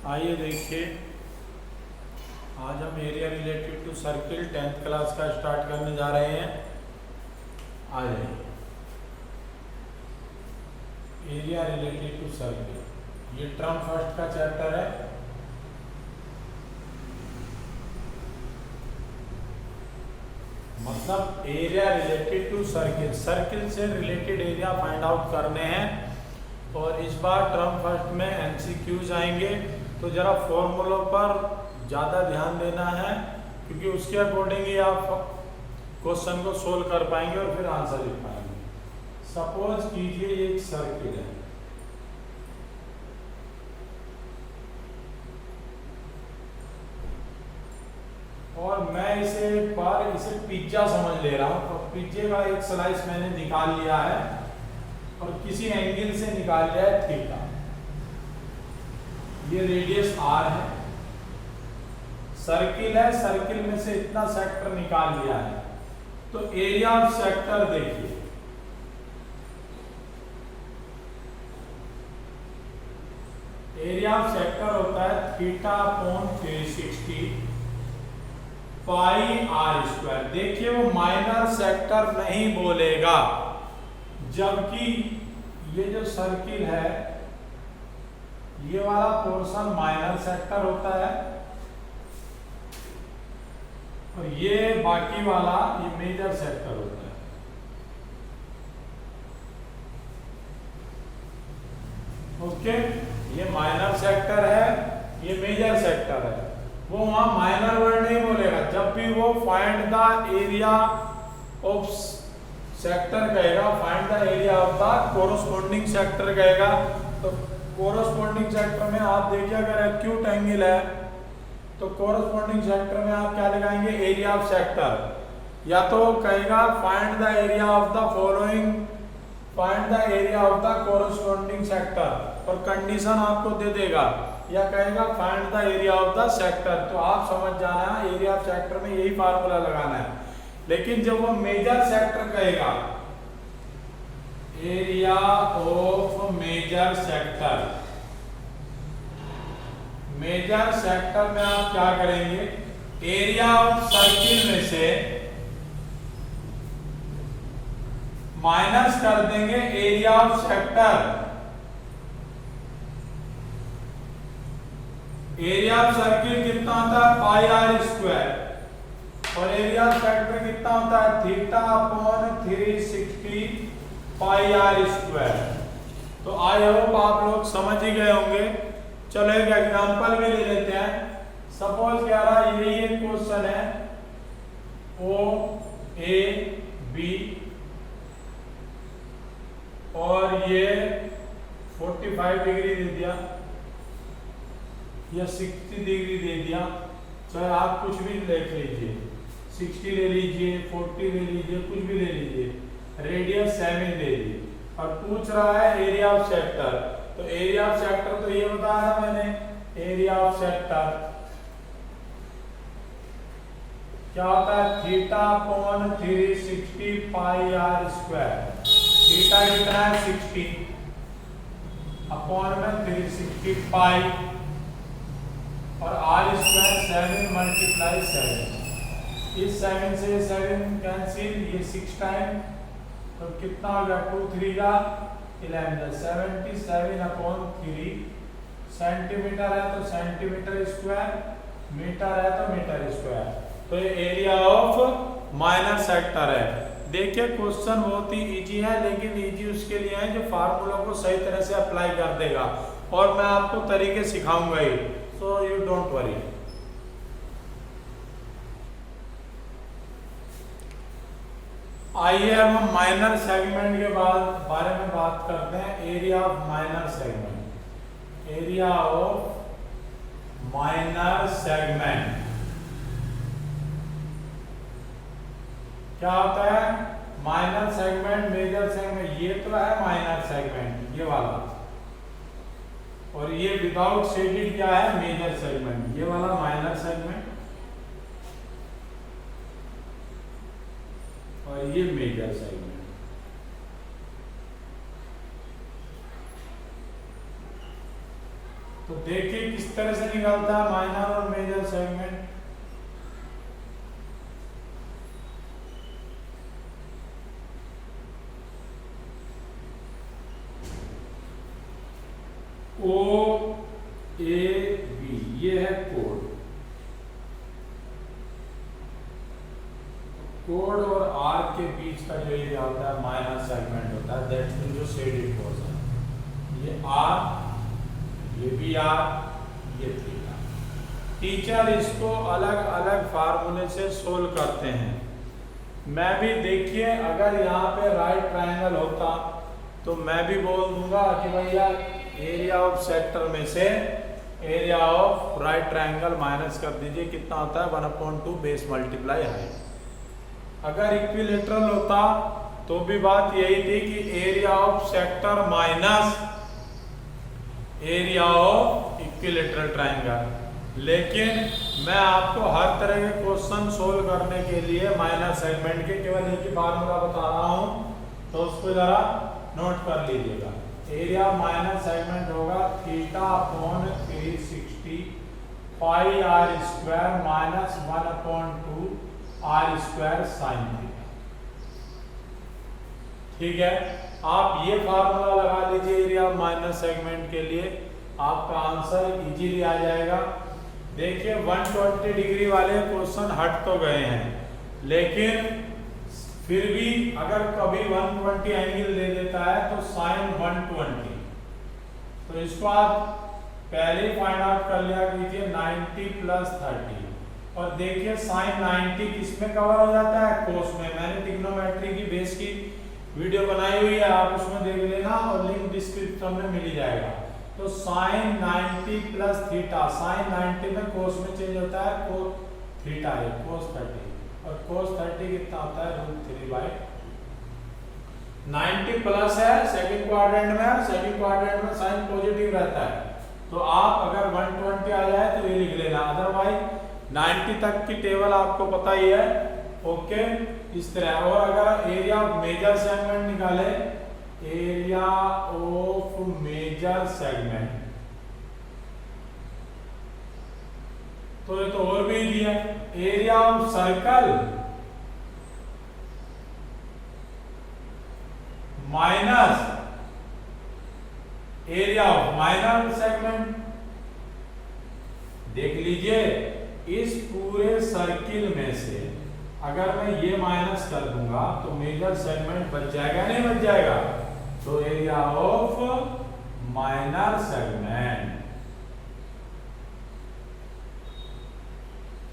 आइए देखिए, आज हम area related to circle 10th class का स्टार्ट करने जा रहे हैं। आ जाइए, एरिया रिलेटेड टू सर्किल, ये टर्म फर्स्ट का चैप्टर है। मतलब area related to circle, circle से रिलेटेड एरिया फाइंड आउट करने हैं। और इस बार टर्म फर्स्ट में एमसीक्यूज आएंगे, तो जरा फॉर्मूलों पर ज़्यादा ध्यान देना है, क्योंकि उसके अकॉर्डिंग ही आप क्वेश्चन को सोल्व कर पाएंगे और फिर आंसर लिख पाएंगे। सपोज कीजिए एक सर्किल है, और मैं इसे पिज्जा समझ ले रहा हूँ। तो पिज्जे का एक स्लाइस मैंने निकाल लिया है और किसी एंगल से निकाल लिया है थीटा। ये रेडियस आर है, सर्किल है, सर्किल में से इतना सेक्टर निकाल लिया है। तो एरिया ऑफ सेक्टर देखिए, एरिया ऑफ सेक्टर होता है theta upon 360 pi are square. देखिए वो माइनर सेक्टर नहीं बोलेगा, जबकि ये जो सर्किल है ये वाला पोर्शन माइनर सेक्टर होता है, और ये बाकी वाला ये मेजर सेक्टर होता है। ओके, ये माइनर सेक्टर है, ये मेजर सेक्टर है। वो वहां माइनर वर्ड नहीं बोलेगा। जब भी वो find the area of sector कहेगा, find the area of the corresponding sector कहेगा, तो कोरोस्पोंडिंग सेक्टर में आप देखिए, अगर एक्यूट एंगल है तो कोरोस्पोंडिंग सेक्टर में आप क्या लगाएंगे, एरिया ऑफ सेक्टर। या तो कहेगा find the area of the following, find the area of the corresponding sector, और कंडीशन आपको दे देगा, या कहेगा find the area of the sector. तो आप समझ जाना है एरिया ऑफ सेक्टर में यही फार्मूला लगाना है। लेकिन जब वो मेजर सेक्टर कहेगा, area of major sector, major sector में आप क्या करेंगे, एरिया ऑफ सर्किल में से माइनस कर देंगे area of sector. Area of circle कितना होता है, पाई आर स्क्वायर, और एरिया ऑफ सेक्टर कितना होता है, theta upon 360 pi are square. तो आई होप आप लोग समझ ही गए होंगे। चलो एक एग्जांपल भी ले लेते हैं। सपोज कह रहा है यही एक क्वेश्चन है, ओ ए बी, और ये 45 डिग्री दे दिया या 60 डिग्री दे दिया, चाहे आप कुछ भी देख लीजिए, 60 ले लीजिए, 40 ले लीजिए, कुछ भी ले लीजिए, रेडियस 7 दे दी, और पूछ रहा है एरिया ऑफ सेक्टर। तो एरिया ऑफ सेक्टर तो ये बताया मैंने, एरिया ऑफ सेक्टर क्या होता है, theta upon 360 pi are square. Theta कितना है, 60, अपॉन में 360 पाई, और आर स्क्वायर 7 मल्टीप्लाई 7। इस 7 से 7 कैंसिल, ये 6 टाइम, तो कितना हो गया, 2 3 का 11, 77 अपॉन 3। सेंटीमीटर है तो सेंटीमीटर स्क्वायर, मीटर है तो मीटर स्क्वायर। तो ये एरिया ऑफ माइनर सेक्टर है। देखिए क्वेश्चन बहुत ही इजी है, लेकिन इजी उसके लिए है जो फार्मूला को सही तरह से अप्लाई कर देगा, और मैं आपको तरीके सिखाऊंगा ही, सो यू डोंट वरी। आइए अब हम माइनर सेगमेंट के बारे में बात करते हैं। Area of minor segment, area of minor segment क्या होता है, माइनर सेगमेंट, मेजर सेगमेंट। ये तो है माइनर सेगमेंट, ये वाला, और ये विदाउट शेडेड क्या है, मेजर सेगमेंट। ये वाला माइनर सेगमेंट और ये मेजर सेगमेंट। तो देखिए किस तरह से निकलता है माइनर और major segment. O A B ये है कोड। कोड और आर के बीच का जो एरिया होता है माइनर सेगमेंट होता है, दैट मीन जो शेडेड पोर्शन। ये आर, ये भी आर, ये थीटा। टीचर इसको अलग अलग फार्मूले से सोल्व करते हैं। मैं भी देखिए अगर यहाँ पे राइट ट्रायंगल होता तो मैं भी बोल दूंगा कि भैया एरिया ऑफ सेक्टर में से area of right triangle minus कर दीजिए, कितना होता है 1/2 बेस मल्टीप्लाई हाइट। अगर इक्विलेटरल होता तो भी बात यही थी कि area of sector minus area of equilateral triangle. लेकिन मैं आपको हर तरह के क्वेश्चन सोल्व करने के लिए माइनर सेगमेंट के केवल एक ही फार्मूला बता रहा हूं, तो उसको जरा नोट कर लीजिएगा। एरिया माइनर सेगमेंट होगा θ/360 pi are square minus 1/2 r square sine theta. ठीक है, आप ये फार्मूला लगा लीजिए एरिया माइनर सेगमेंट के लिए, आपका आंसर इजीली आ जाएगा। देखिए 120 डिग्री वाले क्वेश्चन हट तो गए हैं, लेकिन फिर भी अगर कभी 120 एंगल दे देता है तो साइन 120, तो इसको आप पहले ही फाइंड आउट कर लिया कीजिए 90 + 30। और देखिए साइन 90 किसमें कवर हो जाता है, कोस में। मैंने ट्रिग्नोमेट्री की बेस की वीडियो बनाई हुई है, आप उसमें देख लेना और लिंक डिस्क्रिप्शन में मिल जाएगा। तो साइन 90 + थीटा, साइन 90 में कोस में चेंज होता है कोस थीटा है कोस 30, और कोस 30 कितना होता है √3/2। 90 प्लस है सेकंड क्वाड्रेंट में, सेकंड क्वाड्रेंट में साइन पॉजिटिव रहता है, तो आप अगर 120 आ जाए तो ये लिख लेना, अदरवाइज 90 तक की टेबल आपको पता ही है। ओके, इस तरह। और अगर एरिया ऑफ मेजर सेगमेंट निकाले, एरिया ऑफ मेजर सेगमेंट, तो ये तो और भी इजी है। Area of circle minus area of minor segment. देख लीजिए इस पूरे सर्किल में से अगर मैं ये माइनस कर दूंगा तो मेजर सेगमेंट बच जाएगा, नहीं बच जाएगा? तो एरिया ऑफ माइनर सेगमेंट,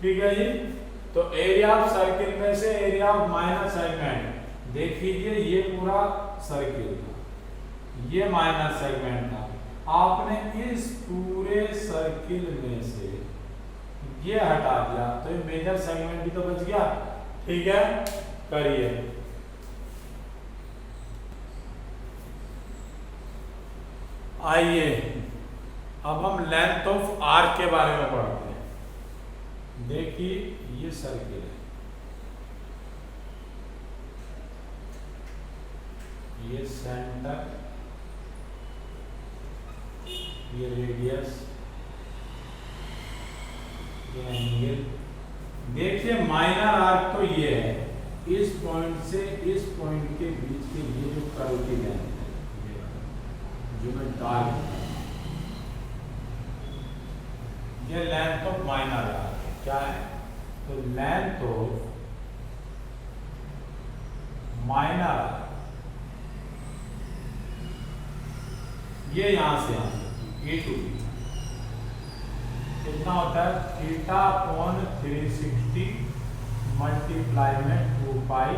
ठीक है जी। तो एरिया ऑफ सर्किल में से एरिया ऑफ माइनर सेगमेंट, देख लीजिए ये पूरा सर्किल था, ये माइनर सेगमेंट था, आपने इस पूरे सर्किल में से ये हटा दिया तो ये मेजर सेगमेंट भी तो बच गया। ठीक है, करिए। आइए अब हम लेंथ ऑफ आर्क के बारे में पढ़ते हैं। देखिए ये सर्किल है, ये सेंटर, ये रेडियस, ये एंगल। देखिए माइनर आर्क तो ये है, इस पॉइंट से इस पॉइंट के बीच के ये जो कर्व की लेंथ है, जो मैं डार्क, ये लेंथ ऑफ माइनर आर्क क्या है? तो लेंथ ऑफ माइनर आर्क ये यहां से ए टू बी कितना होता है? θ/360 मल्टीप्लाई में 2πr।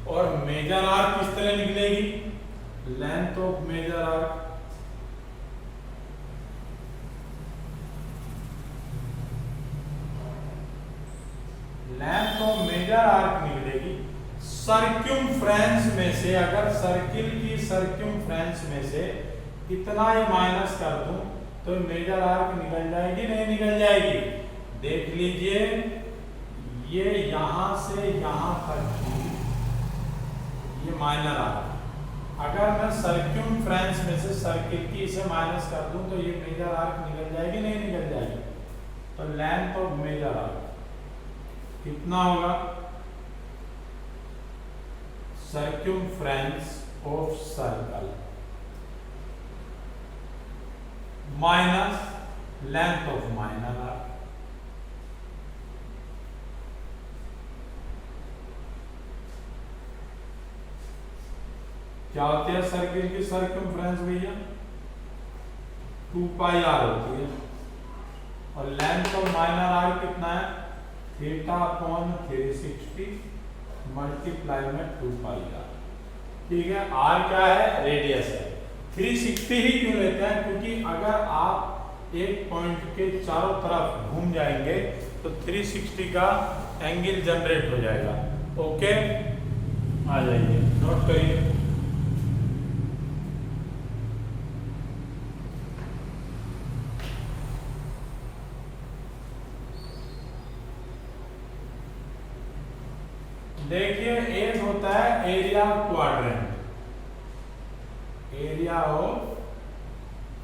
और मेजर आर्क किस तरह निकलेगी? लेंथ ऑफ मेजर आर्क निकलेगी सर्क्यूमफ्रेंस में से। अगर सर्किल की सर्क्यूमफ्रेंस में से इतना ही माइनस कर दूं तो मेजर आर्क निकल जाएगी, नहीं निकल जाएगी? देख लीजिए ये यहां से यहां तक ये माइनर आर्क, अगर मैं सर्क्यूमफ्रेंस में से सर्किल की इसे माइनस कर दूं तो ये मेजर आर्क निकल जाएगी, नहीं निकल जाएगी? तो लेंथ ऑफ मेजर आर्क कितना होगा? Circumference of circle minus length of minor arc. क्या होती है सर्किल की सर्कमफ्रेंस भैया? 2 पाई आर होती है, और लेंथ ऑफ माइनर आर कितना है? थीटा अपॉन 360 मल्टीप्लाई में 2 पाई आर। ठीक है, आर क्या है? रेडियस है। 360 ही क्यों लेते हैं? क्योंकि अगर आप एक पॉइंट के चारों तरफ घूम जाएंगे तो 360 का एंगल जनरेट हो जाएगा। ओके, आ जाइए, नोट करिए। देखिए, एक होता है area quadrant, area of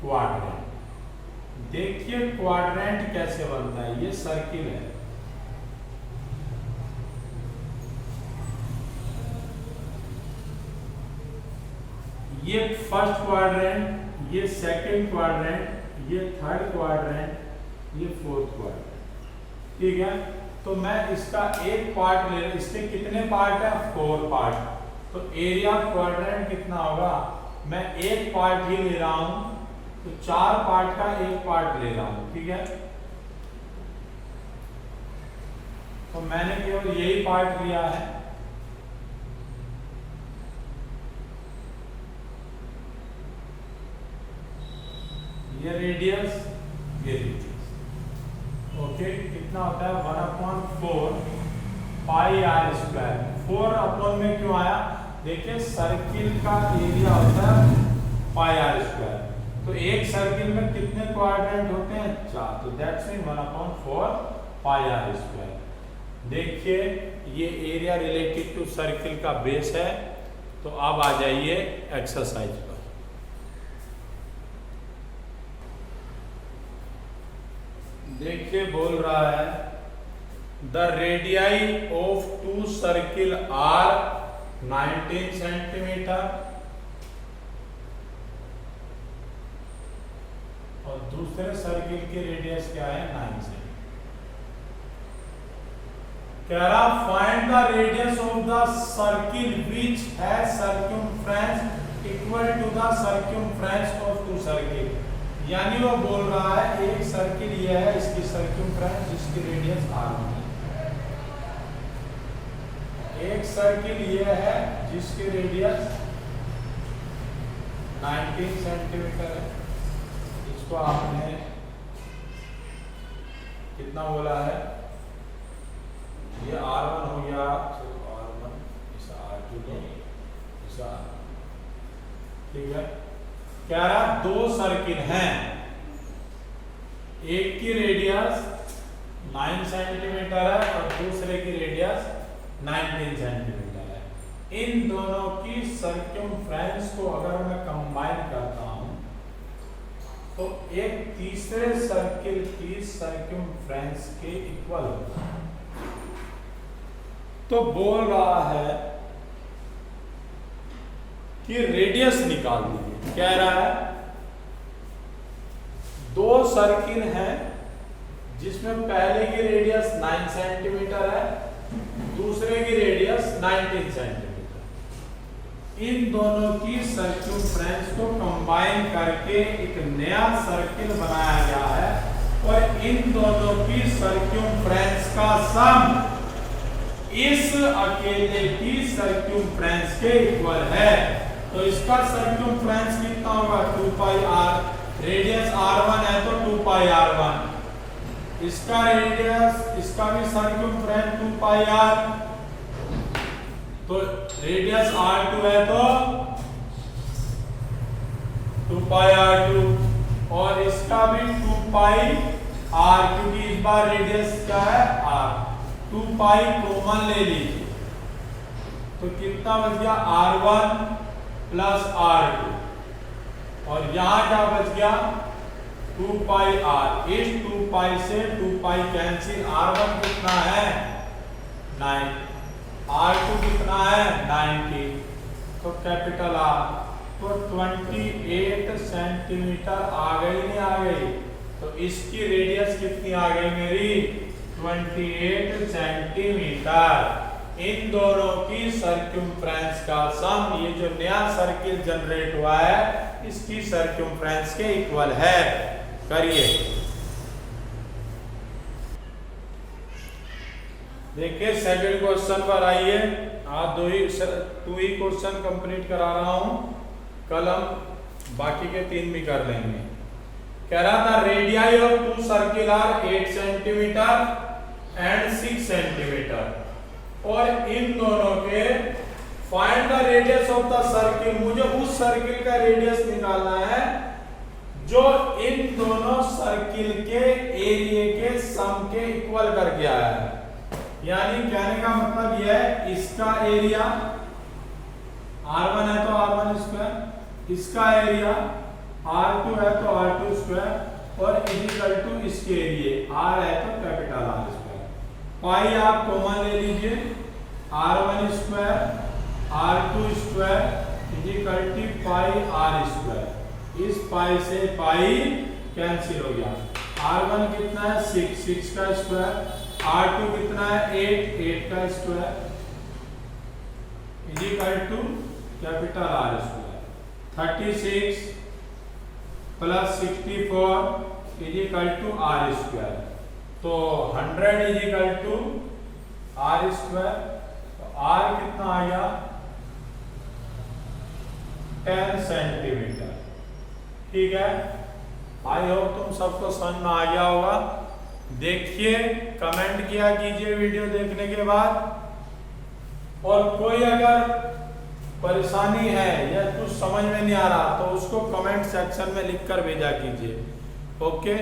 quadrant. देखिए क्वाड्रेंट कैसे बनता है? ये सर्किल है, ये फर्स्ट क्वाड्रेंट, ये सेकंड क्वाड्रेंट, ये थर्ड क्वाड्रेंट, ये फोर्थ क्वाड्रेंट। ठीक है, तो मैं इसका एक पार्ट ले, इसके कितने पार्ट है? 4 पार्ट। तो एरिया क्वाड्रेंट कितना होगा? मैं एक पार्ट ही ले रहा हूं, तो 4 पार्ट का एक पार्ट ले रहा हूं। ठीक है, तो मैंने केवल यही पार्ट लिया है। ये रेडियस, ये रेडियस। ओके, कितना होता है? 1/4 पाई आर स्क्वायर। 4 अपॉन में क्यों आया? देखिए सर्किल का एरिया होता है पाई आर स्क्वायर, तो एक सर्किल में कितने क्वाड्रेंट होते हैं? 4, तो that's mean 1/4 pi are square. देखिए ये एरिया रिलेटेड टू सर्किल का बेस है। तो अब आ जाइए एक्सरसाइज पर। देखिए बोल रहा है the radii of 2 circle are 19 centimetre और दूसरे सर्किल की रेडियस क्या है? 9 सेंटीमीटर। कह रहा find the radius of the circle which has circumference equal to the circumference of 2 circle. यानी वो बोल रहा है एक सर्किल ये है, इसकी सर्कमफ्रेंस जिसकी रेडियस r1 है, एक सर्किल ये है जिसकी रेडियस 19 सेंटीमीटर है। इसको आपने कितना बोला है? ये r1 हो गया, चलो r1 इसे r2 लो, इसे r। ठीक है, कह रहा 2 सर्किल हैं, एक की रेडियस 9 सेंटीमीटर है और दूसरे की रेडियस 19 सेंटीमीटर है। इन दोनों की सर्कमफ्रेंस को अगर मैं कंबाइन करता हूं तो एक तीसरे सर्किल की सर्कमफ्रेंस के इक्वल होता है। तो बोल रहा है कि रेडियस निकाल दीजिए। कह रहा है 2 सर्किल हैं जिसमें पहले की रेडियस 9 सेंटीमीटर है, दूसरे की रेडियस 19 सेंटीमीटर। इन दोनों की सर्कमफ्रेंस को कंबाइन करके एक नया सर्किल बनाया गया है और इन दोनों की सर्कमफ्रेंस का सम इस अकेले की सर्कमफ्रेंस के इक्वल है। तो इसका सर्कमफ्रेंस कितना होगा? 2 पाई आर। रेडियस r1 है तो 2 पाई r1। इसका रेडियस, इसका भी सर्कमफ्रेंस 2 पाई r। तो रेडियस r2 है तो 2 पाई r2 और इसका भी 2 पाई r, क्योंकि इस बार रेडियस क्या है? r। 2 पाई कॉमन ले लीजिए तो कितना बच गया? r1 प्लस R2 और यहाँ क्या बच गया 2 पाई R। इस 2 पाई से 2 पाई कैंसिल, R1 कितना है 9, R2 कितना है 90, तो कैपिटल R, तो 28 सेंटीमीटर आ गई नहीं आ गई, तो इसकी रेडियस कितनी आ गई मेरी 28 सेंटीमीटर। इन दोनों की सर्क्यूम्फ्रेंस का सम, ये जो नया सर्किल जनरेट हुआ है इसकी सर्क्यूम्फ्रेंस के इक्वल है। करिए, देखिए सेकंड क्वेश्चन पर आइए। आज 2 ही क्वेश्चन कंप्लीट करा रहा हूं, कल हम बाकी के 3 भी कर लेंगे। कह रहा था radii of 2 circle are 8 centimetre and 6 centimetre, और इन दोनों के find the radius of the circle. मुझे उस सर्किल का रेडियस निकालना है जो इन दोनों सर्किल के एरिया के सम के इक्वल कर गया है। यानी कहने का मतलब यह है इसका एरिया R1 है तो R1 स्क्वायर, इसका एरिया R2 है तो R2 स्क्वायर, और इक्वल टू इसके एरिया R है तो कैपिटल R स्क्वायर। पाई आप कॉमन ले लीजिए, R1 square R2 square equal to pi R square. इस पाई से पाई कैंसिल हो गया। R1 कितना है 6 का स्क्वायर, R2 कितना है 8 का square equal to capital R square. 36 plus 64 equal to R square, तो 100 इक्वल टू R स्क्वायर। तो R कितना आ गया 10 सेंटीमीटर। ठीक है, आई होप तुम सबको समझ में आ गया होगा। देखिए, कमेंट किया कीजिए वीडियो देखने के बाद, और कोई अगर परेशानी है या कुछ समझ में नहीं आ रहा तो उसको कमेंट सेक्शन में लिखकर भेजा कीजिए। ओके।